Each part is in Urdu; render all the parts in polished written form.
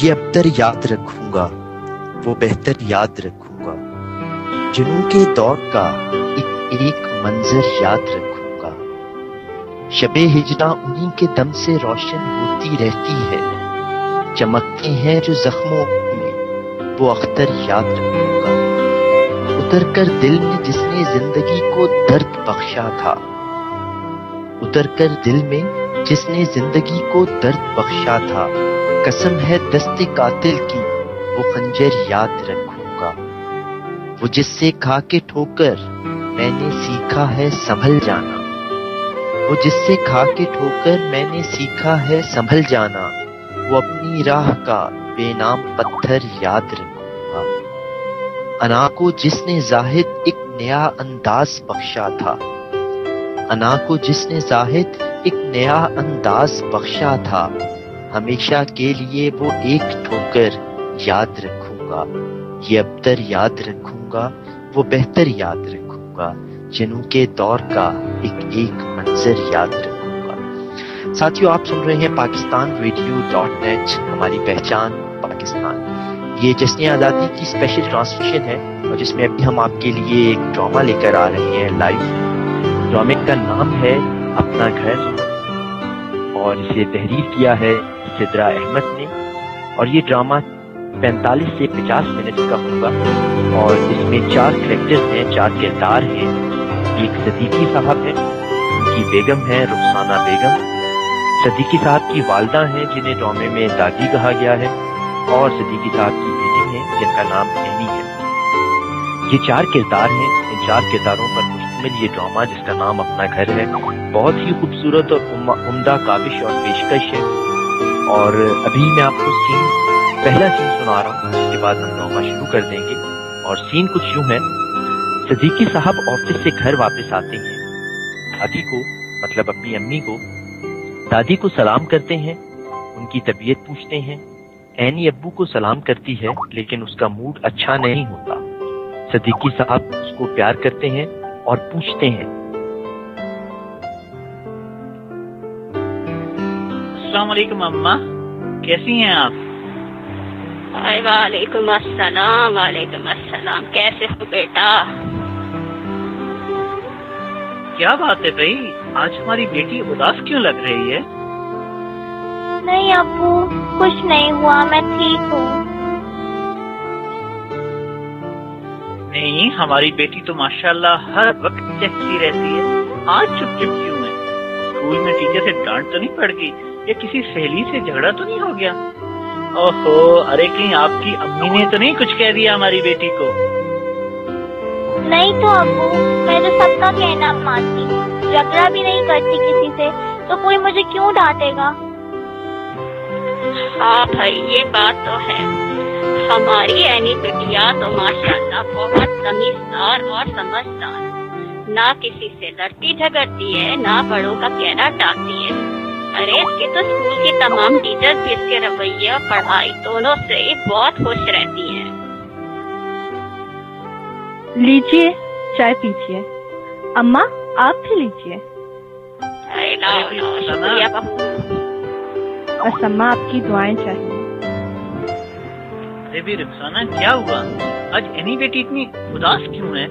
یہ ابتر یاد رکھوں گا، وہ بہتر یاد رکھوں گا، جنوں کے دور کا ایک ایک منظر یاد رکھوں گا۔ شب ہجراں انہی کے دم سے روشن ہوتی رہتی ہے، چمکتے ہیں جو زخموں میں وہ اختر یاد رکھوں گا۔ اتر کر دل میں جس نے زندگی کو درد بخشا تھا، اتر کر دل میں جس نے زندگی کو درد بخشا تھا، قسم ہے دست قاتل کی وہ خنجر یاد رکھوں گا۔ وہ جس سے کھا کے ٹھوکر میں نے سیکھا ہے سنبھل جانا، وہ جس سے کھا کے ٹھوکر میں نے سیکھا ہے سنبھل جانا، وہ اپنی راہ کا بے نام پتھر یاد رکھوں گا۔ انا کو جس نے زاہد ایک نیا انداز بخشا تھا، انا کو جس نے زاہد ایک نیا انداز بخشا تھا، ہمیشہ کے لیے وہ ایک ٹھوکر یاد رکھوں گا۔ یہ ابتر یاد رکھوں گا، وہ بہتر یاد رکھوں گا، جنوں کے دور کا ایک ایک منظر یاد رکھوں گا۔ ساتھیو، آپ سن رہے ہیں پاکستان ریڈیو .net، ہماری پہچان پاکستان۔ یہ جشن آزادی کی اسپیشل ٹرانسمیشن ہے، اور جس میں ابھی ہم آپ کے لیے ایک ڈرامہ لے کر آ رہے ہیں لائیو۔ ڈرامے کا نام ہے اپنا گھر، اور اسے تحریر کیا ہے سدرا احمد نے، اور یہ ڈرامہ 45 سے 50 منٹ کا ہوگا، اور اس میں 4 کریکٹرز ہیں، 4 کردار ہیں۔ ایک صدیقی صاحب ہیں، ان کی بیگم ہے رخسانہ بیگم، صدیقی صاحب کی والدہ ہیں جنہیں ڈرامے میں دادی کہا گیا ہے، اور صدیقی صاحب کی بیٹی ہیں جن کا نام اینی ہے۔ یہ 4 کردار ہیں، ان 4 کرداروں پر مشتمل یہ ڈرامہ جس کا نام اپنا گھر ہے، بہت ہی خوبصورت اور عمدہ کاوش اور پیشکش ہے۔ اور ابھی میں آپ کو پہلا سین سنا رہا ہوں، اس کے بعد ہم ڈرامہ شروع کر دیں گے۔ اور سین کچھ یوں ہے، صدیقی صاحب آفس سے گھر واپس آتے ہیں، دادی کو مطلب اپنی امی کو دادی کو سلام کرتے ہیں، ان کی طبیعت پوچھتے ہیں۔ اینی ابو کو سلام کرتی ہے لیکن اس کا موڈ اچھا نہیں ہوتا۔ صدیقی صاحب اس کو پیار کرتے ہیں اور پوچھتے ہیں، السلام علیکم اماں، کیسی ہیں آپ؟ وعلیکم السلام، وعلیکم السلام، کیسے ہو بیٹا؟ کیا بات ہے بھائی، آج ہماری بیٹی اداس کیوں لگ رہی ہے؟ نہیں ابو، کچھ نہیں ہوا، میں ٹھیک ہوں۔ نہیں، ہماری بیٹی تو ماشاءاللہ ہر وقت چہکتی رہتی ہے، آج چپ چپ کیوں ہے؟ اسکول میں ٹیچر سے ڈانٹ تو نہیں پڑ گئی، یا کسی سہیلی سے جھگڑا تو نہیں ہو گیا؟ اوہو، ارے کہیں آپ کی امی نے تو نہیں کچھ کہہ دیا ہماری بیٹی کو؟ نہیں تو ابو، میں تو سب کا کہنا مانتی ہوں، جھگڑا بھی نہیں کرتی کسی سے، تو کوئی مجھے کیوں ڈانٹے گا؟ ہاں بھائی، یہ بات تو ہے، ہماری اینی بٹیا تو ماشاءاللہ بہت تمیزدار اور سمجھدار، نہ کسی سے لڑتی جھگڑتی ہے، نہ بڑوں کا کہنا ٹالتی ہے۔ ارے اس کے تو اسکول کی تمام ٹیچر بھی اس کے رویے اور پڑھائی دونوں سے ہی بہت خوش رہتی ہیں۔ لیجیے، چائے پیجیے۔ اماں آپ بھی لیجیے۔ شکریہ بہو۔ بس اماں آپ کی دعائیں چاہیے۔ ارے بھی رخسانہ، کیا ہوا؟ آج اینی بیٹی اتنی اداس کیوں ہے؟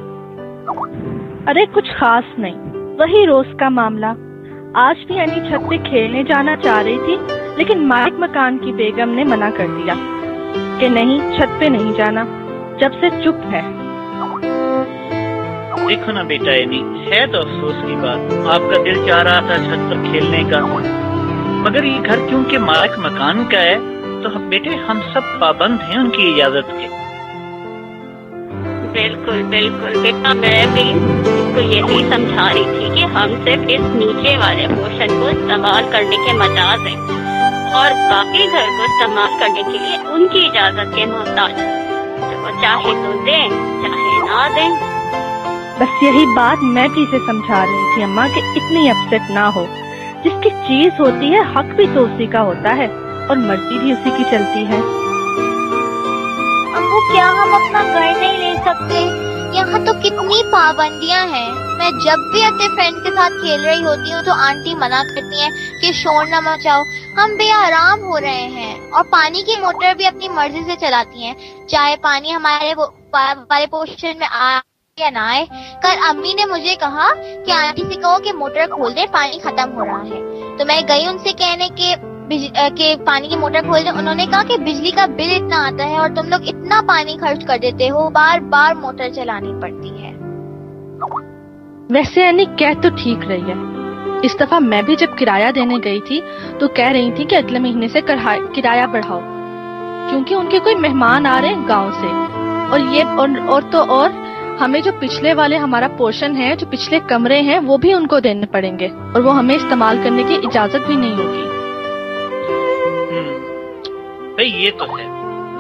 ارے کچھ خاص نہیں، وہی روز کا معاملہ۔ آج بھی اینی چھت پہ کھیلنے جانا چاہ رہی تھی، لیکن مالک مکان کی بیگم نے منع کر دیا کہ نہیں، چھت پہ نہیں جانا، جب سے چپ ہے۔ دیکھو نا بیٹا اینی، ہے تو افسوس کی بات، آپ کا دل چاہ رہا تھا چھت پر کھیلنے کا، مگر یہ گھر کیونکہ مالک مکان کا ہے تو بیٹے ہم سب پابند ہیں ان کی اجازت کے۔ بالکل بالکل بیٹا، میں بھی اس کو یہی سمجھا رہی تھی کہ ہم صرف اس نیچے والے پورشن کو استعمال کرنے کے مجاز ہیں، اور باقی گھر کو استعمال کرنے کے لیے ان کی اجازت کے محتاج ہیں، تو وہ چاہے تو دیں چاہے نہ دیں۔ بس یہی بات میں بھی اسے سمجھا رہی تھی اماں، کہ اتنی اپسیٹ نہ ہو، جس کی چیز ہوتی ہے حق بھی تو اسی کا ہوتا ہے، اور مرضی بھی اسی کی چلتی ہے۔ ابو کیا ہم اپنا گھر نہیں لے سکتے؟ یہاں تو کتنی پابندیاں ہیں، میں جب بھی اپنے فرینڈ کے ساتھ کھیل رہی ہوتی ہوں تو آنٹی منع کرتی ہیں کہ شور نہ مچاؤ، ہم بے آرام ہو رہے ہیں. اور پانی کی موٹر بھی اپنی مرضی سے چلاتی ہیں، چاہے پانی ہمارے والے پورشن میں آئے یا نہ آئے. کل امی نے مجھے کہا کہ آنٹی سے کہو کہ موٹر کھول دے، پانی ختم ہو رہا ہے. تو میں گئی ان سے کہنے کہ پانی کی موٹر کھول دیں. انہوں نے کہا کہ بجلی کا بل اتنا آتا ہے اور تم لوگ اتنا پانی خرچ کر دیتے ہو، بار بار موٹر چلانی پڑتی ہے. ویسے اینی کہہ تو ٹھیک رہی ہے. اس دفعہ میں بھی جب کرایہ دینے گئی تھی تو کہہ رہی تھی کہ اگلے مہینے سے کرایہ بڑھاؤ، کیونکہ ان کے کوئی مہمان آ رہے ہیں گاؤں سے. اور ہمیں جو پچھلے والے ہمارا پورشن ہے، جو پچھلے کمرے ہیں، وہ بھی ان کو دینے پڑیں گے اور وہ ہمیں استعمال کرنے کی اجازت بھی نہیں ہوگی. بھئی یہ تو ہے،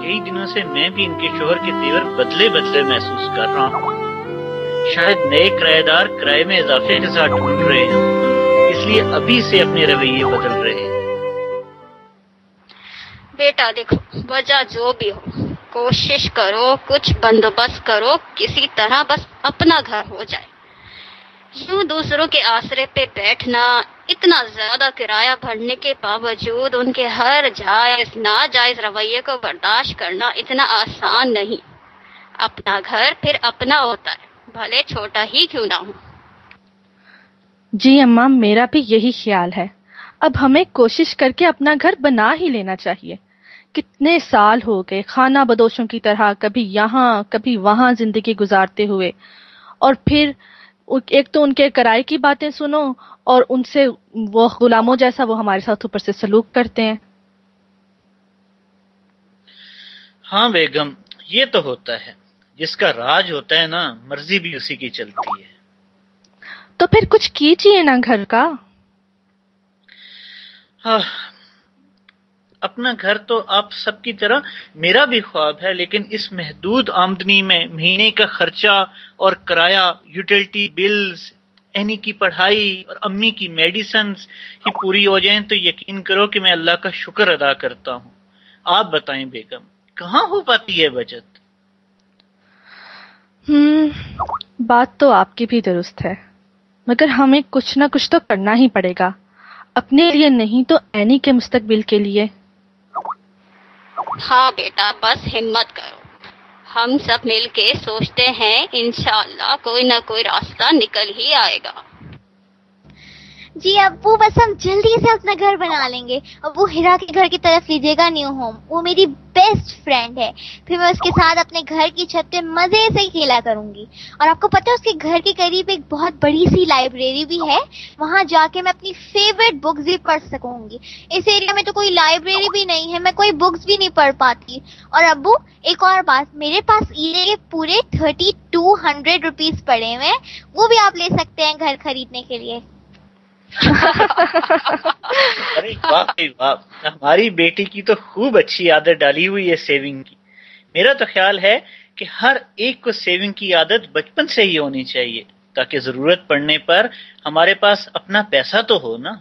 کئی دنوں سے میں بھی ان کے شوہر کے تیور بدلے محسوس کر رہا ہوں. شاید نئے کرایہ دار کرائے میں اضافے کے ساتھ ڈھونڈ رہے ہیں، اس لیے ابھی سے اپنے رویے بدل رہے ہیں. بیٹا دیکھو، وجہ جو بھی ہو، کوشش کرو، کچھ بندوبست کرو، کسی طرح بس اپنا گھر ہو جائے. یوں دوسروں کے آسرے پہ بیٹھنا، اتنا زیادہ کرایہ بھرنے کے باوجود ان کے ہر جائز ناجائز رویے کو برداشت کرنا اتنا آسان نہیں. اپنا گھر پھر اپنا ہوتا ہے، بھلے چھوٹا ہی کیوں نہ ہو. جی اماں، میرا بھی یہی خیال ہے. اب ہمیں کوشش کر کے اپنا گھر بنا ہی لینا چاہیے. کتنے سال ہو گئے خانہ بدوشوں کی طرح کبھی یہاں کبھی وہاں زندگی گزارتے ہوئے، اور پھر ایک تو ان کے کرائے کی باتیں سنو اور ان سے وہ غلاموں جیسا وہ ہمارے ساتھ اوپر سے سلوک کرتے ہیں. ہاں بیگم، یہ تو ہوتا ہے. جس کا راج ہوتا ہے نا، مرضی بھی اسی کی چلتی ہے. تو پھر کچھ کیجیے نا گھر کا. اپنا گھر تو آپ سب کی طرح میرا بھی خواب ہے، لیکن اس محدود آمدنی میں مہینے کا خرچہ اور کرایہ، یوٹیلٹی بلز، اینی کی پڑھائی اور امی کی میڈیسنز ہی پوری ہو جائیں تو یقین کرو کہ میں اللہ کا شکر ادا کرتا ہوں. آپ بتائیں بیگم، کہاں ہو پاتی ہے بچت؟ بات تو آپ کی بھی درست ہے، مگر ہمیں کچھ نہ کچھ تو کرنا ہی پڑے گا، اپنے لیے نہیں تو اینی کے مستقبل کے لیے. ہاں بیٹا، بس ہمت کرو. ہم سب مل کے سوچتے ہیں، انشاءاللہ کوئی نہ کوئی راستہ نکل ہی آئے گا. جی ابو، بس ہم جلدی سے اپنا گھر بنا لیں گے. ابو ہیرا کے گھر کی طرف لیجیے گا، نیو ہوم. وہ میری بیسٹ فرینڈ ہے. پھر میں اس کے ساتھ اپنے گھر کی چھت پہ مزے سے ہی کھیلا کروں گی. اور آپ کو پتہ ہے اس کے گھر کے قریب ایک بہت بڑی سی لائبریری بھی ہے، وہاں جا کے میں اپنی فیوریٹ بکس بھی پڑھ سکوں گی. اس ایریا میں تو کوئی لائبریری بھی نہیں ہے، میں کوئی بکس بھی نہیں پڑھ پاتی. اور ابو ایک اور بات، میرے پاس یہ پورے 3200 روپیز پڑے ہوئے ہیں، وہ بھی آپ لے سکتے ہیں گھر خریدنے کے لیے. ارے واقعی واہ، ہماری بیٹی کی تو خوب اچھی عادت ڈالی ہوئی ہے سیونگ کی. میرا تو خیال ہے کہ ہر ایک کو سیونگ کی عادت بچپن سے ہی ہونی چاہیے، تاکہ ضرورت پڑنے پر ہمارے پاس اپنا پیسہ تو ہو نا.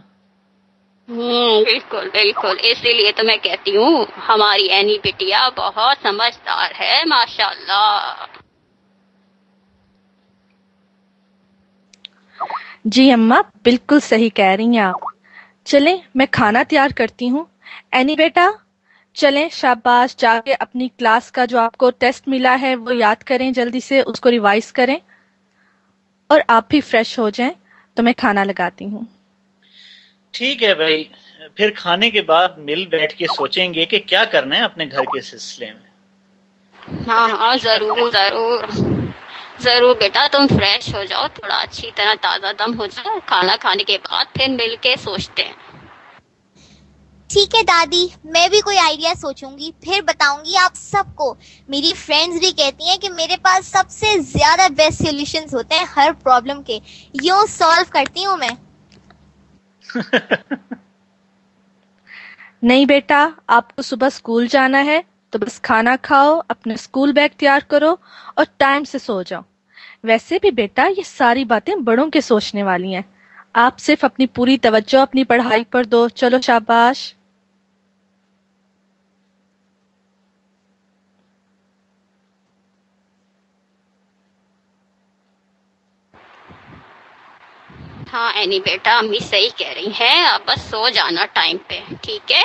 بالکل بالکل، اسی لیے تو میں کہتی ہوں ہماری اینی بٹیا بہت سمجھدار ہے، ماشاءاللہ. جی اماں، بالکل صحیح کہہ رہی ہیں آپ. چلیں میں کھانا تیار کرتی ہوں. اینی بیٹا چلیں، شاباش، جا کے اپنی کلاس کا جو آپ کو ٹیسٹ ملا ہے وہ یاد کریں، جلدی سے اس کو ریوائز کریں، اور آپ بھی فریش ہو جائیں. تو میں کھانا لگاتی ہوں. ٹھیک ہے بھائی، پھر کھانے کے بعد مل بیٹھ کے سوچیں گے کہ کیا کرنا ہے اپنے گھر کے سلسلے میں. ہاں ضرور ضرور ضرور بیٹا، تم فریش ہو جاؤ، تھوڑا اچھی طرح تازہ دم ہو جاؤ. کھانا کھانے کے بعد پھر مل کے سوچتے ہیں. ٹھیک ہے دادی، میں بھی کوئی آئیڈیا سوچوں گی، پھر بتاؤں گی آپ سب کو. میری فرینڈز بھی کہتی ہیں کہ میرے پاس سب سے زیادہ بیسٹ سولوشنز ہوتے ہیں ہر پرابلم کے. یوں سالو کرتی ہوں میں. نہیں بیٹا، آپ کو صبح اسکول جانا ہے تو بس کھانا کھاؤ، اپنا اسکول بیگ تیار کرو اور ٹائم سے سو جاؤ. ویسے بھی بیٹا یہ ساری باتیں بڑوں کے سوچنے والی ہیں، آپ صرف اپنی پوری توجہ اپنی پڑھائی پر دو. چلو شاباش. ہاں اینی بیٹا، امی صحیح کہہ رہی ہیں، اب بس سو جانا ٹائم پہ، ٹھیک ہے؟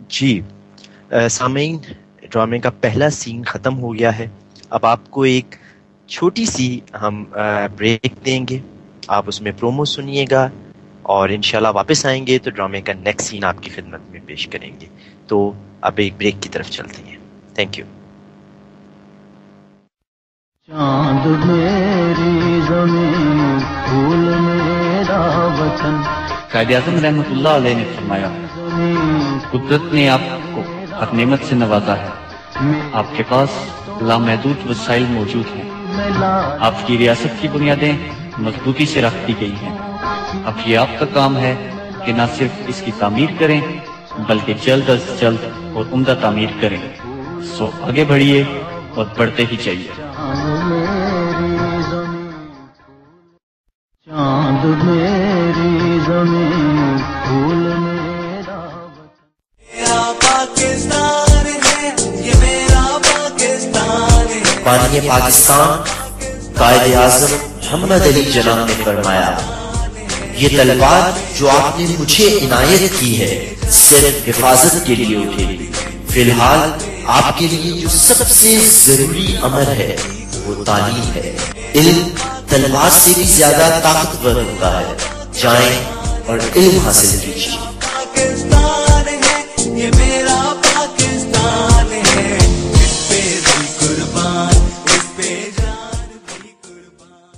جی سامعین، ڈرامے کا پہلا سین ختم ہو گیا ہے. اب آپ کو ایک چھوٹی سی ہم بریک دیں گے، آپ اس میں پرومو سنیے گا اور انشاءاللہ واپس آئیں گے تو ڈرامے کا نیکسٹ سین آپ کی خدمت میں پیش کریں گے. تو اب ایک بریک کی طرف چلتے ہیں. Thank you. چاند میری زمین، پھول میرا وطن. قائد اعظم رحمۃ اللہ علیہ نے فرمایا، قدرت نے آپ کو ہر نعمت سے نوازا ہے، آپ کے پاس لامحدود وسائل موجود ہیں، آپ کی ریاست کی بنیادیں مضبوطی سے رکھ دی گئی ہیں. اب یہ آپ کا کام ہے کہ نہ صرف اس کی تعمیر کریں بلکہ جلد از جلد اور عمدہ تعمیر کریں. سو آگے بڑھیے اور بڑھتے ہی چاہیے. چاند میری زمین، پھول میرا وطن. پاکستان ہے یہ میرا پاکستان ہے. بانی پاکستان قائد اعظم محمد علی جناح نے فرمایا، یہ تلوار جو آپ نے مجھے عنایت کی ہے صرف حفاظت کے لیے اٹھے گی. فی الحال آپ کے لیے جو سب سے ضروری امر ہے وہ تعلیم ہے. علم تلوار سے بھی زیادہ طاقتور ہوتا ہے. جائیں اور علم حاصل کیجیے. پاکستان ہے یہ میرا پاکستان ہے. اس پہ دل قربان، اس پہ جان بھی قربان.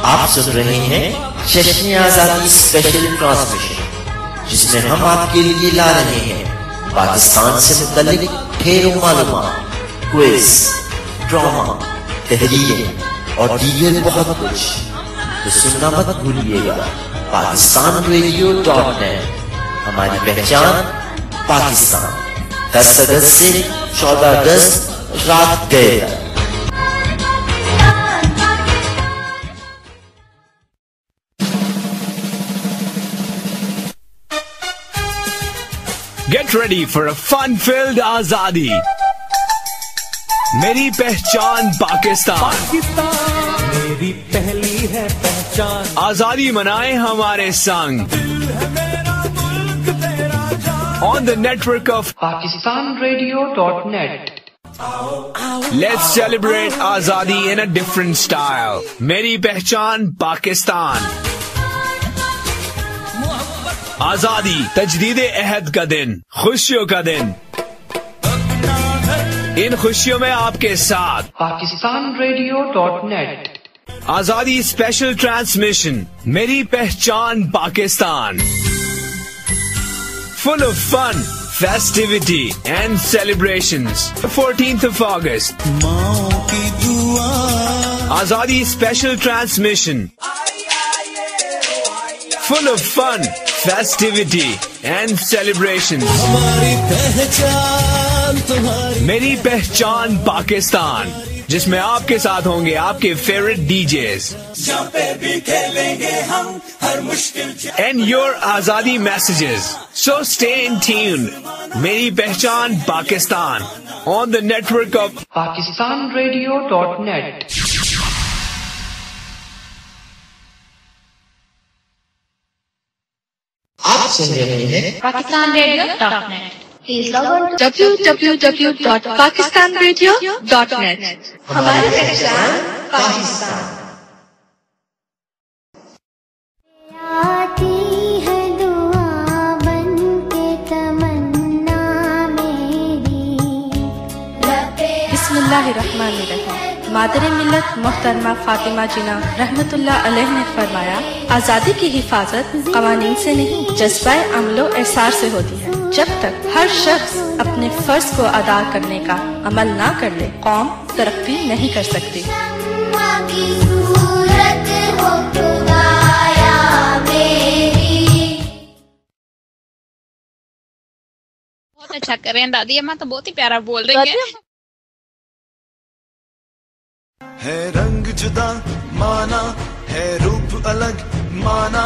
آپ سن رہے ہیں جشن آزادی اسپیشل ٹرانسمیشن، جس میں ہم آپ کے لیے لا رہے ہیں پاکستان سے متعلق ڈھیروں معلومات، کوئز، ڈرامہ، تحریریں اور دیگر بہت کچھ. تو سننا مت بھولیے گا PakistanRadio.net. ہماری پہچان پاکستان. 10 اگست سے 14 اگست رات گئے تک. Get ready for a fun-filled Azadi. میری پہچان پاکستان. میری پہلی ہے پہچان. آزادی منائیں ہمارے سنگ. On the network of PakistanRadio.net. Let's celebrate Azadi in a different style. میری پہچان پاکستان. آزادی، تجدید عہد کا دن، خوشیوں کا دن. ان خوشیوں میں آپ کے ساتھ PakistanRadio.net. آزادی اسپیشل ٹرانسمیشن میری پہچان Pakistan. Full of fun, festivity and celebrations. 14th of August. ماں کی دعا. آزادی special transmission. Full of fun, festivity and celebrations. ہماری پہچان تمہاری. میری پہچان پاکستان، جس میں آپ کے ساتھ ہوں گے آپ کے فیوریٹ ڈی جیز جہاں پہ بھی کھیلیں گے ہم ہر مشکل اینڈ یور آزادی messages. So stay in tune. میری پہچان پاکستان آن دا نیٹورک آف PakistanRadio.net. آپ سن رہے ہیں PakistanRadio.net. Please log on to www.pakistanradio.net. ہماری پہچان پاکستان. آتی ہے دعا بن کے تمنا میری. بسم اللہ الرحمن الرحیم. مادر ملت محترمہ فاطمہ جناح رحمت اللہ علیہ نے فرمایا، آزادی کی حفاظت قوانین سے نہیں جذبہ عمل و احسار سے ہوتی ہے. جب تک ہر شخص اپنے فرض کو ادا کرنے کا عمل نہ کر لے، قوم ترقی نہیں کر سکتی. کی صورت ہو خدایا میری. بہت اچھا کر رہے ہیں دادی اماں، تو بہت ہی پیارا بول رہی ہیں. ہے رنگ جدا مانا، ہے روپ الگ مانا،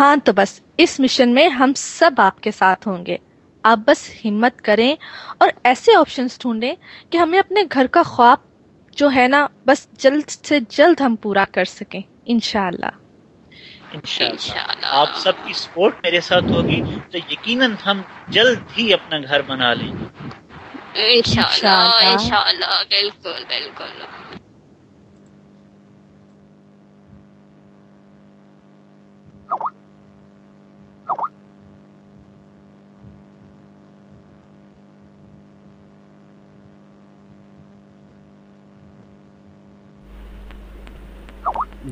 ہاں تو بس اس مشن میں ہم سب آپ کے ساتھ ہوں گے. آپ بس ہمت کریں اور ایسے آپشنز ڈھونڈیں کہ ہمیں اپنے گھر کا خواب جو ہے نا بس جلد سے جلد ہم پورا کر سکیں انشاءاللہ. انشاءاللہ آپ سب کی سپورٹ میرے ساتھ ہوگی تو یقیناً ہم جلد ہی اپنا گھر بنا لیں گے. انشاءاللہ بالکل بالکل.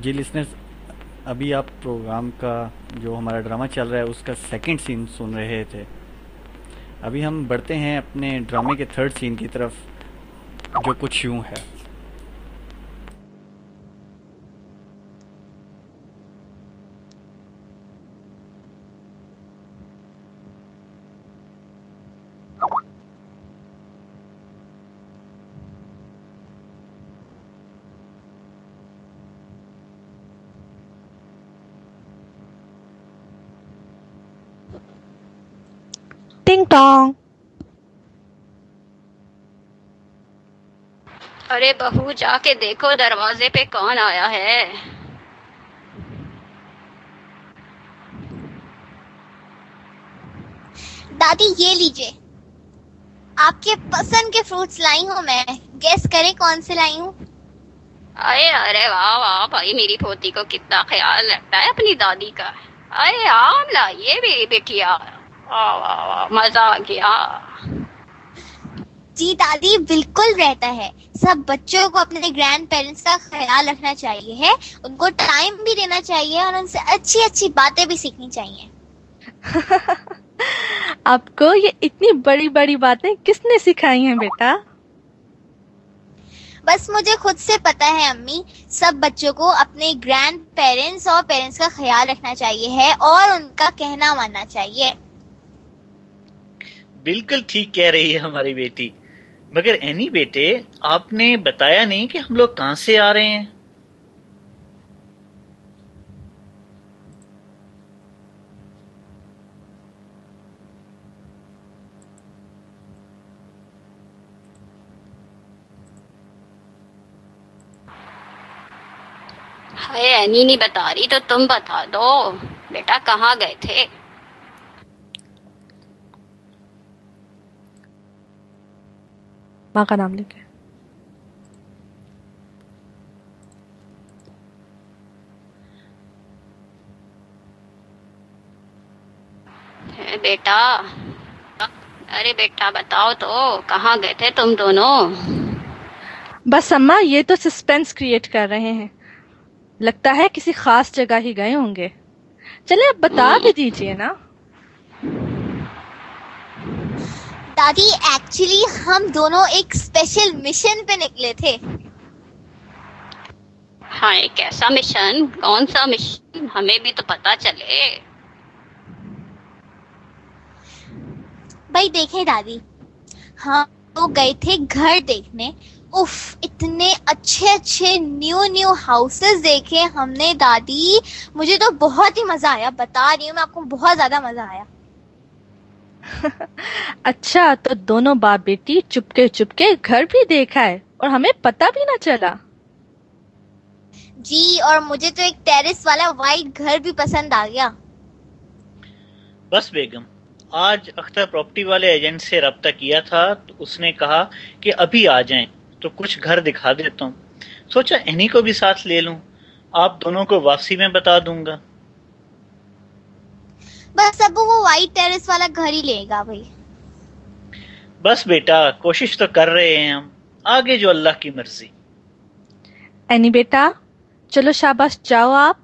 جی لسنرز، ابھی آپ پروگرام کا جو ہمارا ڈرامہ چل رہا ہے اس کا سیکنڈ سین سن رہے تھے. ابھی ہم بڑھتے ہیں اپنے ڈرامے کے تھرڈ سین کی طرف جو کچھ یوں ہے. ٹنگ ٹانگ. ارے بہو جا کے دیکھو دروازے پہ کون آیا ہے. دادی یہ لیجیے، آپ کے پسند کے فروٹس لائی ہوں میں. گیس کریں کون سے لائی ہوں؟ ارے واہ واہ بھائی، میری پوتی کو کتنا خیال رکھتا ہے اپنی دادی کا. ارے آم لائیے میری بیٹیا. واہ واہ واہ، مزہ آ گیا. جی دادی بالکل رہتا ہے. سب بچوں کو اپنے گرینڈ پیرنٹس کا خیال رکھنا چاہیے ہے، ان کو ٹائم بھی دینا چاہیے اور ان سے اچھی اچھی باتیں بھی سیکھنی چاہیے. آپ کو یہ اتنی بڑی بڑی باتیں کس نے سکھائی ہیں بیٹا؟ بس مجھے خود سے پتا ہے امی. سب بچوں کو اپنے گرینڈ پیرنٹس اور پیرنٹس کا خیال رکھنا چاہیے ہے اور ان کا کہنا ماننا چاہیے. بالکل ٹھیک کہہ رہی ہے ہماری بیٹی. مگر اینی بیٹے، آپ نے بتایا نہیں کہ ہم لوگ کہاں سے آ رہے ہیں. ہائے اینی نہیں بتا رہی تو تم بتا دو بیٹا، کہاں گئے تھے؟ ماں کا نام لے کے. بیٹا، ارے بیٹا بتاؤ تو کہاں گئے تھے تم دونوں؟ بس اماں یہ تو سسپینس کریٹ کر رہے ہیں، لگتا ہے کسی خاص جگہ ہی گئے ہوں گے. چلے اب بتا بھی دیجیے نا. دادی ایکچولی ہم دونوں ایک اسپیشل مشن پہ نکلے تھے. ہاں کیسا مشن؟ کون سا مشن؟ ہمیں بھی تو پتا چلے. بھائی دیکھیں دادی، ہم لوگ گئے تھے گھر دیکھنے. اف اتنے اچھے اچھے نیو ہاؤسز دیکھے ہم نے دادی. مجھے تو بہت ہی مزہ آیا، بتا رہی ہوں میں آپ کو، بہت زیادہ مزہ آیا. اچھا تو دونوں باپ بیٹی چپکے گھر بھی دیکھا ہے اور ہمیں پتہ بھی نہ چلا. جی اور مجھے تو ایک ٹیرس والا وائٹ گھر بھی پسند آ گیا. بس بیگم، آج اختر پراپرٹی والے ایجنٹ سے رابطہ کیا تھا تو اس نے کہا کہ ابھی آ جائیں تو کچھ گھر دکھا دیتا ہوں. سوچا انہی کو بھی ساتھ لے لوں، آپ دونوں کو واپسی میں بتا دوں گا. بس ابو وہ وائٹ ٹیرس والا گھر ہی لے گا بھائی. بس بیٹا کوشش تو کر رہے ہیں ہم، آگے جو اللہ کی مرضی. اینی بیٹا چلو شاباش، جاؤ آپ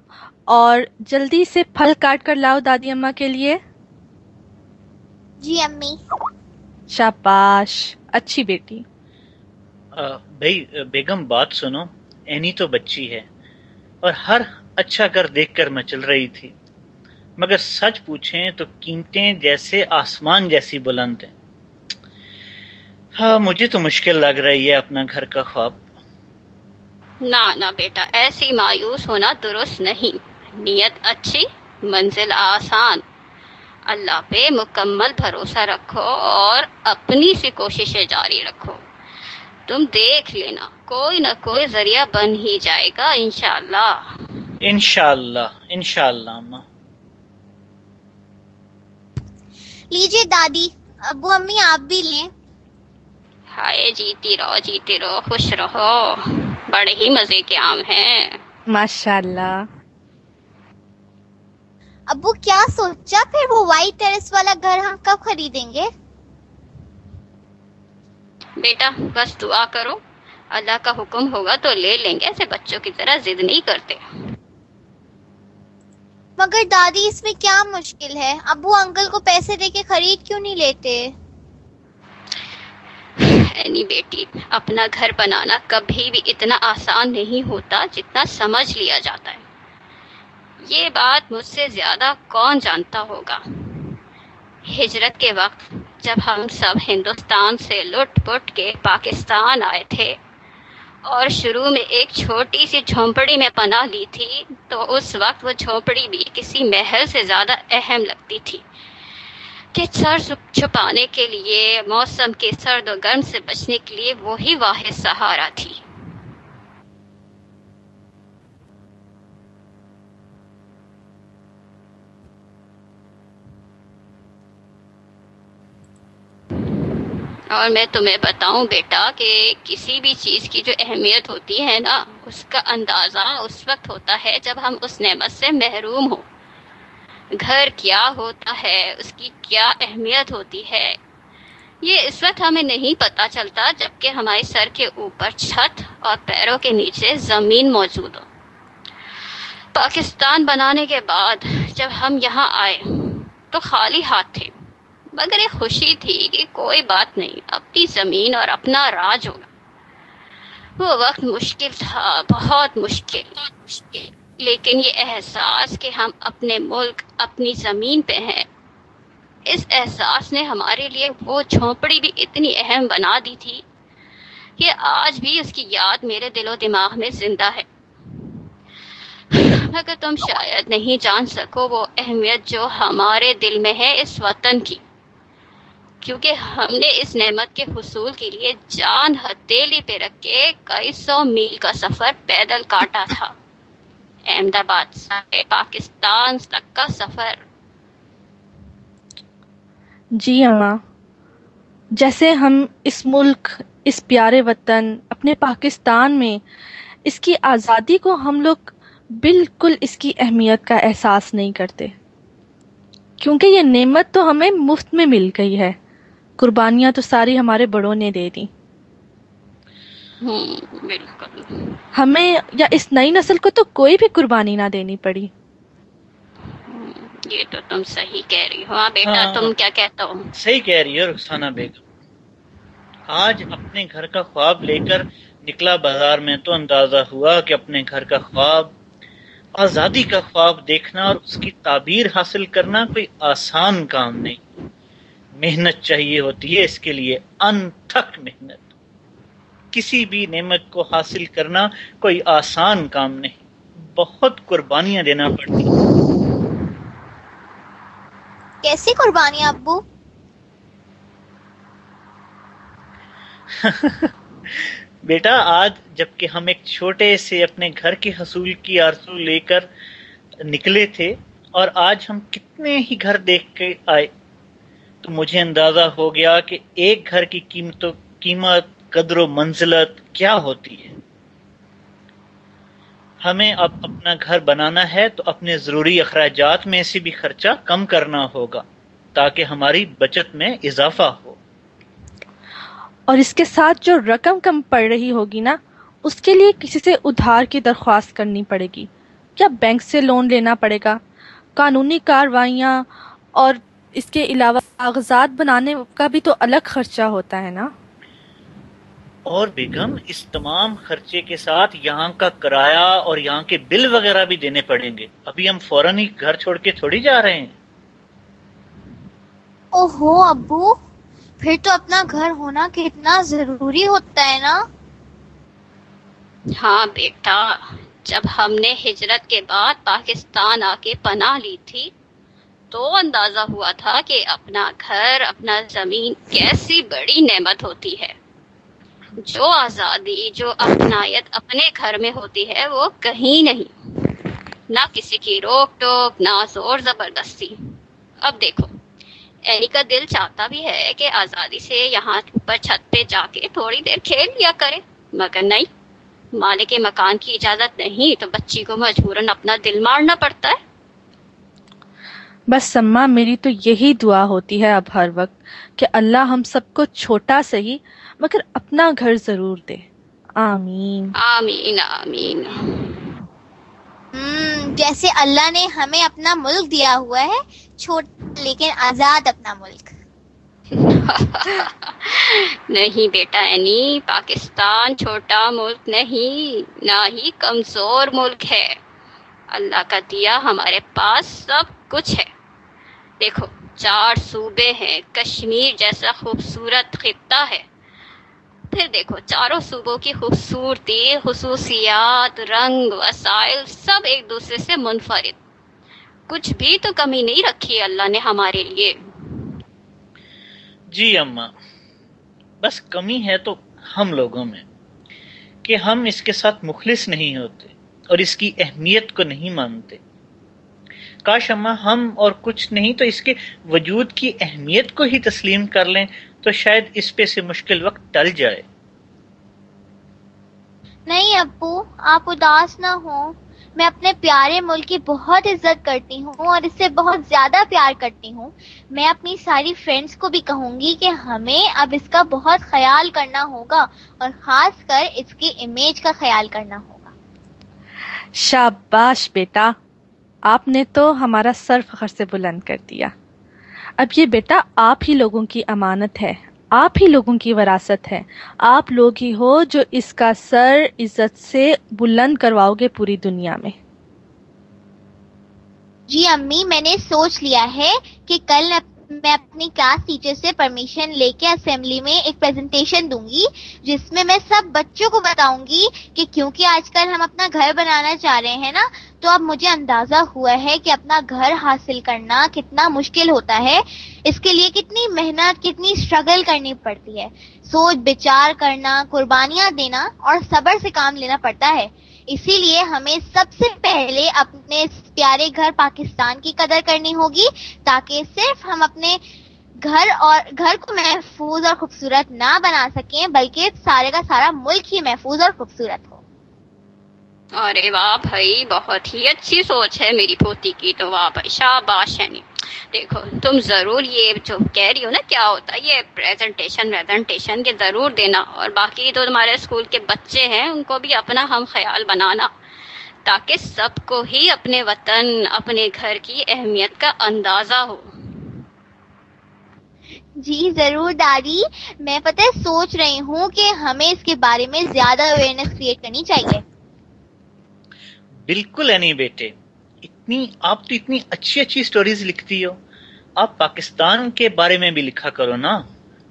اور جلدی سے پھل کاٹ کر لاؤ دادی اماں کے لیے. جی امی. شاباش اچھی بیٹی. بھائی بیگم بات سنو، اینی تو بچی ہے اور ہر اچھا گھر دیکھ کر میں چل رہی تھی، مگر سچ پوچھیں تو قیمتیں جیسے آسمان جیسی بلند ہیں. ہاں مجھے تو مشکل لگ رہی ہے اپنا گھر کا خواب. نہ بیٹا، ایسی مایوس ہونا درست نہیں. نیت اچھی منزل آسان. اللہ پہ مکمل بھروسہ رکھو اور اپنی سی کوششیں جاری رکھو. تم دیکھ لینا کوئی نہ کوئی ذریعہ بن ہی جائے گا انشاءاللہ. انشاءاللہ انشاءاللہ. اماں لیجیے دادی. ابو امی آپ بھی لیں. ہائے جیتی رہو خوش رہو. بڑے ہی مزے کے آم ہیں ماشاءاللہ. ابو کیا سوچا پھر وہ وائٹ ٹیرس والا گھر ہم کب خریدیں گے؟ بیٹا بس دعا کرو، اللہ کا حکم ہوگا تو لے لیں گے. ایسے بچوں کی طرح ضد نہیں کرتے. مگر دادی اس میں کیا مشکل ہے؟ ابو انکل کو پیسے دے کے خرید کیوں نہیں لیتے؟ اینی بیٹی، اپنا گھر بنانا کبھی بھی اتنا آسان نہیں ہوتا جتنا سمجھ لیا جاتا ہے. یہ بات مجھ سے زیادہ کون جانتا ہوگا. ہجرت کے وقت جب ہم سب ہندوستان سے لٹ پٹ کے پاکستان آئے تھے اور شروع میں ایک چھوٹی سی جھونپڑی میں پناہ لی تھی، تو اس وقت وہ جھونپڑی بھی کسی محل سے زیادہ اہم لگتی تھی کہ سر چھپانے کے لیے، موسم کے سرد و گرم سے بچنے کے لیے وہی واحد سہارا تھی. اور میں تمہیں بتاؤں بیٹا کہ کسی بھی چیز کی جو اہمیت ہوتی ہے نا، اس کا اندازہ اس وقت ہوتا ہے جب ہم اس نعمت سے محروم ہوں. گھر کیا ہوتا ہے، اس کی کیا اہمیت ہوتی ہے، یہ اس وقت ہمیں نہیں پتہ چلتا جبکہ ہمارے سر کے اوپر چھت اور پیروں کے نیچے زمین موجود ہو. پاکستان بنانے کے بعد جب ہم یہاں آئے تو خالی ہاتھ تھے، مگر یہ خوشی تھی کہ کوئی بات نہیں، اپنی زمین اور اپنا راج ہوگا. وہ وقت مشکل تھا، بہت مشکل، لیکن یہ احساس کہ ہم اپنے ملک، اپنی زمین پہ ہیں، اس احساس نے ہمارے لیے وہ جھونپڑی بھی اتنی اہم بنا دی تھی کہ آج بھی اس کی یاد میرے دل و دماغ میں زندہ ہے. مگر تم شاید نہیں جان سکو وہ اہمیت جو ہمارے دل میں ہے اس وطن کی، کیونکہ ہم نے اس نعمت کے حصول کے لیے جان ہتھیلی پہ رکھ کے کئی 100 میل کا سفر پیدل کاٹا تھا. احمد آباد سے پاکستان تک کا سفر. جی اماں، جیسے ہم اس ملک، اس پیارے وطن، اپنے پاکستان میں اس کی آزادی کو ہم لوگ بالکل اس کی اہمیت کا احساس نہیں کرتے، کیونکہ یہ نعمت تو ہمیں مفت میں مل گئی ہے. قربانیاں تو ساری ہمارے بڑوں نے دے دی. بالکل. ہمیں یا اس نئی نسل کو تو کوئی بھی قربانی نہ دینی پڑی. یہ تو تم صحیح کہہ رہی ہو. ہاں بیٹا، تم کیا کہتا ہو؟ صحیح کہہ رہی ہو رخسانہ بیگم. آج اپنے گھر کا خواب لے کر نکلا بازار میں تو اندازہ ہوا کہ اپنے گھر کا خواب، آزادی کا خواب دیکھنا اور اس کی تعبیر حاصل کرنا کوئی آسان کام نہیں. محنت چاہیے ہوتی ہے اس کے لیے، انتھک محنت. کسی بھی نعمت کو حاصل کرنا کوئی آسان کام نہیں، بہت قربانیاں دینا پڑتی. کیسی قربانیاں ابو؟ بیٹا آج جبکہ ہم ایک چھوٹے سے اپنے گھر کے حصول کی آرزو لے کر نکلے تھے اور آج ہم کتنے ہی گھر دیکھ کے آئے، تو مجھے اندازہ ہو گیا کہ ایک گھر کی قیمت، قدر و منزلت کیا ہوتی ہے. ہمیں اب اپنا گھر بنانا ہے تو اپنے ضروری اخراجات میں سے بھی خرچہ کم کرنا ہوگا تاکہ ہماری بچت میں اضافہ ہو. اور اس کے ساتھ جو رقم کم پڑ رہی ہوگی نا، اس کے لیے کسی سے ادھار کی درخواست کرنی پڑے گی یا بینک سے لون لینا پڑے گا. قانونی کارروائیاں اور اس کے علاوہ کاغذات بنانے کا بھی تو الگ خرچہ ہوتا ہے نا. اور بیگم اس تمام خرچے کے ساتھ یہاں کا کرایہ اور یہاں کے بل وغیرہ بھی دینے پڑیں گے. ابھی ہم فوراً ہی گھر چھوڑ کے تھوڑی جا رہے ہیں. اوہو ابو، پھر تو اپنا گھر ہونا کتنا ضروری ہوتا ہے نا. ہاں بیٹا، جب ہم نے ہجرت کے بعد پاکستان آ کے پناہ لی تھی تو اندازہ ہوا تھا کہ اپنا گھر، اپنا زمین کیسی بڑی نعمت ہوتی ہے. جو آزادی، جو اپنائیت اپنے گھر میں ہوتی ہے وہ کہیں نہیں، نہ کسی کی روک ٹوک، نہ زور زبردستی. اب دیکھو، اینی کا دل چاہتا بھی ہے کہ آزادی سے یہاں اوپر چھت پہ جا کے تھوڑی دیر کھیل لیا کرے، مگر نہیں، مالک مکان کی اجازت نہیں تو بچی کو مجبوراً اپنا دل مارنا پڑتا ہے. بس اماں، میری تو یہی دعا ہوتی ہے اب ہر وقت کہ اللہ ہم سب کو چھوٹا صحیح مگر اپنا گھر ضرور دے. آمین آمین آمین. جیسے اللہ نے ہمیں اپنا ملک دیا ہوا ہے، چھوٹا لیکن آزاد اپنا ملک. نہیں بیٹا اینی، پاکستان چھوٹا ملک نہیں، نہ ہی کمزور ملک ہے. اللہ کا دیا ہمارے پاس سب کچھ ہے. دیکھو، 4 صوبے ہیں، کشمیر جیسا خوبصورت خطہ ہے. پھر دیکھو، چاروں صوبوں کی خوبصورتی، خصوصیات، رنگ، وسائل سب ایک دوسرے سے منفرد. کچھ بھی تو کمی نہیں رکھی اللہ نے ہمارے لیے. جی اماں، بس کمی ہے تو ہم لوگوں میں کہ ہم اس کے ساتھ مخلص نہیں ہوتے اور اس کی اہمیت کو نہیں مانتے. کاش اماں ہم اور کچھ نہیں تو اس کے وجود کی اہمیت کو ہی تسلیم کر لیں تو شاید اس پہ سے مشکل وقت ٹل جائے. نہیں ابو، آپ اداس نہ ہوں. میں اپنے پیارے ملک کی بہت عزت کرتی ہوں اور اس سے بہت زیادہ پیار کرتی ہوں. میں اپنی ساری فرینڈس کو بھی کہوں گی کہ ہمیں اب اس کا بہت خیال کرنا ہوگا اور خاص کر اس کی امیج کا خیال کرنا ہوگا. شاباش بیٹا، آپ نے تو ہمارا سر فخر سے بلند کر دیا. اب یہ بیٹا آپ ہی لوگوں کی امانت ہے، آپ ہی لوگوں کی وراثت ہے. آپ لوگ ہی ہو جو اس کا سر عزت سے بلند کرواؤ گے پوری دنیا میں. جی امی، میں نے سوچ لیا ہے کہ کل میں اپنی کلاس ٹیچر سے پرمیشن لے کے اسمبلی میں ایک پریزنٹیشن دوں گی جس میں میں سب بچوں کو بتاؤں گی کہ کیونکہ آج کل ہم اپنا گھر بنانا چاہ رہے ہیں نا، تو اب مجھے اندازہ ہوا ہے کہ اپنا گھر حاصل کرنا کتنا مشکل ہوتا ہے. اس کے لیے کتنی محنت، کتنی اسٹرگل کرنی پڑتی ہے، سوچ بچار کرنا، قربانیاں دینا اور صبر سے کام لینا پڑتا ہے. اسی لیے ہمیں سب سے پہلے اپنے پیارے گھر پاکستان کی قدر کرنی ہوگی تاکہ صرف ہم اپنے گھر کو محفوظ اور خوبصورت نہ بنا سکیں بلکہ سارے کا سارا ملک ہی محفوظ اور خوبصورت ہو. ارے واہ بھائی، بہت ہی اچھی سوچ ہے میری پوتی کی تو. واہ بھائی، شاباش ہے. دیکھو، تم ضرور یہ جو کہہ رہی ہو نا کیا ہوتا ہے یہ پریزنٹیشن کے ضرور دینا، اور باقی تو تمہارے اسکول کے بچے ہیں ان کو بھی اپنا ہم خیال بنانا تاکہ سب کو ہی اپنے وطن، اپنے گھر کی اہمیت کا اندازہ ہو. جی ضرور دادی، میں پتہ سوچ رہی ہوں کہ ہمیں اس کے بارے میں زیادہ اویئرنیس کریٹ کرنی چاہیے. بالکل ہے نہیں بیٹے، آپ تو اتنی اچھی سٹوریز لکھتی ہو، آپ پاکستان کے بارے میں بھی لکھا کرو نا.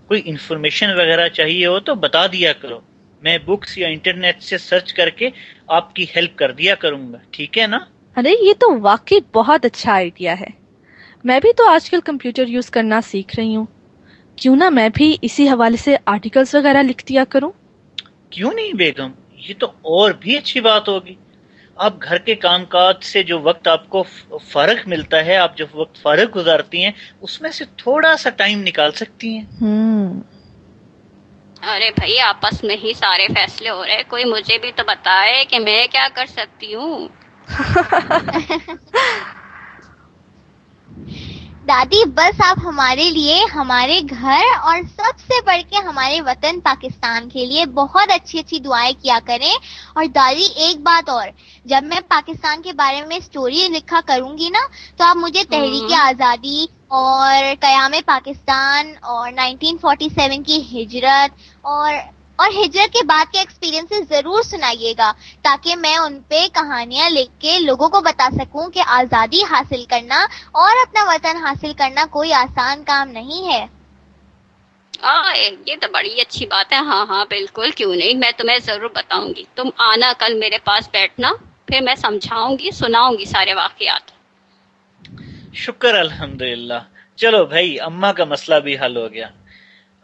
کوئی انفارمیشن وغیرہ چاہیے ہو تو بتا دیا کرو، میں بکس یا انٹرنیٹ سے سرچ کر کے آپ کی ہیلپ کر دیا کروں گا، ٹھیک ہے نا؟ ارے یہ تو واقعی بہت اچھا آئیڈیا ہے. میں بھی تو آج کل کمپیوٹر یوز کرنا سیکھ رہی ہوں، کیوں نہ میں بھی اسی حوالے سے آرٹیکلز وغیرہ لکھ دیا کروں. کیوں نہیں بیگم، یہ تو اور بھی اچھی بات ہوگی. آپ گھر کے کام کاج سے جو وقت آپ کو فارغ ملتا ہے، آپ جو وقت فارغ گزارتی ہیں اس میں سے تھوڑا سا ٹائم نکال سکتی ہیں. ارے بھائی، آپس میں ہی سارے فیصلے ہو رہے، کوئی مجھے بھی تو بتائے کہ میں کیا کر سکتی ہوں. دادی بس آپ ہمارے لیے، ہمارے گھر اور سب سے بڑھ کے ہمارے وطن پاکستان کے لیے بہت اچھی دعائیں کیا کریں. اور دادی ایک بات اور، جب میں پاکستان کے بارے میں سٹوری لکھا کروں گی نا تو آپ مجھے تحریک آزادی اور قیام پاکستان اور 1947 کی ہجرت اور ہجرت کے بعد کے ایکسپیرینسز ضرور سنائیے گا تاکہ میں ان پہ کہانیاں لکھ کے لوگوں کو بتا سکوں کہ آزادی حاصل کرنا اور اپنا وطن حاصل کرنا کوئی آسان کام نہیں ہے. یہ تو بڑی اچھی بات ہے. ہاں بالکل، کیوں نہیں، میں تمہیں ضرور بتاؤں گی. تم آنا کل میرے پاس بیٹھنا، پھر میں سمجھاؤں گی، سناؤں گی سارے واقعات۔ شکر الحمدللہ۔ چلو بھائی، اماں کا مسئلہ بھی حل ہو گیا۔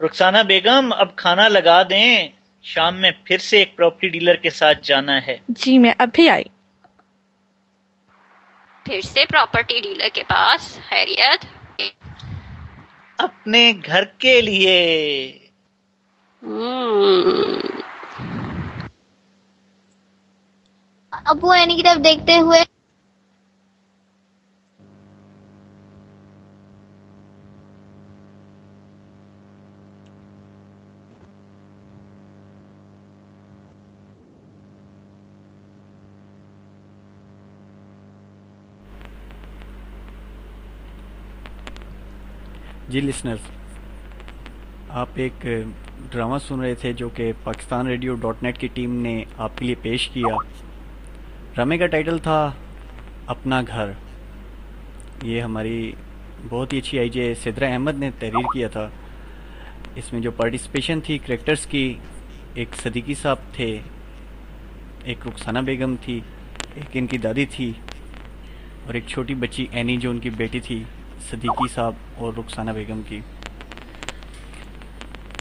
رخسانہ بیگم اب کھانا لگا دیں، شام میں پھر سے ایک پراپرٹی ڈیلر کے ساتھ جانا ہے۔ جی میں ابھی آئی۔ پھر سے پراپرٹی ڈیلر کے پاس؟ خیریت؟ اپنے گھر کے لیے۔ ابو اینی کی طرف دیکھتے ہوئے جی لسنرز، آپ ایک ڈرامہ سن رہے تھے جو کہ پاکستان ریڈیو .net کی ٹیم نے آپ کے لیے پیش کیا۔ ڈرامے کا ٹائٹل تھا اپنا گھر۔ یہ ہماری بہت ہی اچھی آئی جے سدرا احمد نے تحریر کیا تھا۔ اس میں جو پارٹیسپیشن تھی کریکٹرز کی، ایک صدیقی صاحب تھے، ایک رخسانہ بیگم تھی، ایک ان کی دادی تھی، اور ایک چھوٹی بچی اینی جو ان کی بیٹی تھی صدیقی صاحب اور رخسانہ بیگم کی۔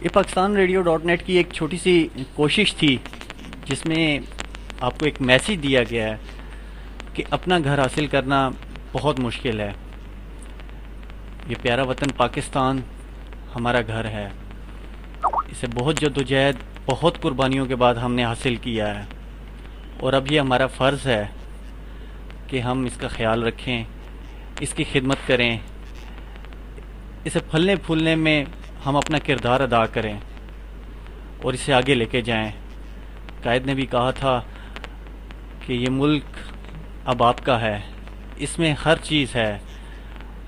یہ پاکستان ریڈیو .net کی ایک چھوٹی سی کوشش تھی جس میں آپ کو ایک میسیج دیا گیا ہے کہ اپنا گھر حاصل کرنا بہت مشکل ہے۔ یہ پیارا وطن پاکستان ہمارا گھر ہے، اسے بہت جدوجہد، بہت قربانیوں کے بعد ہم نے حاصل کیا ہے، اور اب یہ ہمارا فرض ہے کہ ہم اس کا خیال رکھیں، اس کی خدمت کریں، اسے پھلنے پھولنے میں ہم اپنا کردار ادا کریں اور اسے آگے لے کے جائیں۔ قائد نے بھی کہا تھا کہ یہ ملک اب آپ کا ہے، اس میں ہر چیز ہے،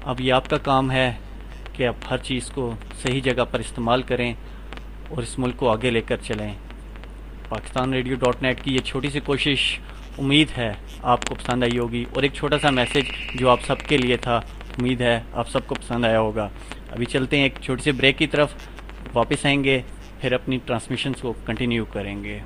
اب یہ آپ کا کام ہے کہ اب ہر چیز کو صحیح جگہ پر استعمال کریں اور اس ملک کو آگے لے کر چلیں۔ پاکستان ریڈیو .net کی یہ چھوٹی سی کوشش امید ہے آپ کو پسند آئی ہوگی، اور ایک چھوٹا سا میسج جو آپ سب کے لیے تھا، امید ہے آپ سب کو پسند آیا ہوگا۔ ابھی چلتے ہیں ایک چھوٹی سی بریک کی طرف، واپس آئیں گے، پھر اپنی ٹرانسمیشنز کو کنٹینیو کریں گے۔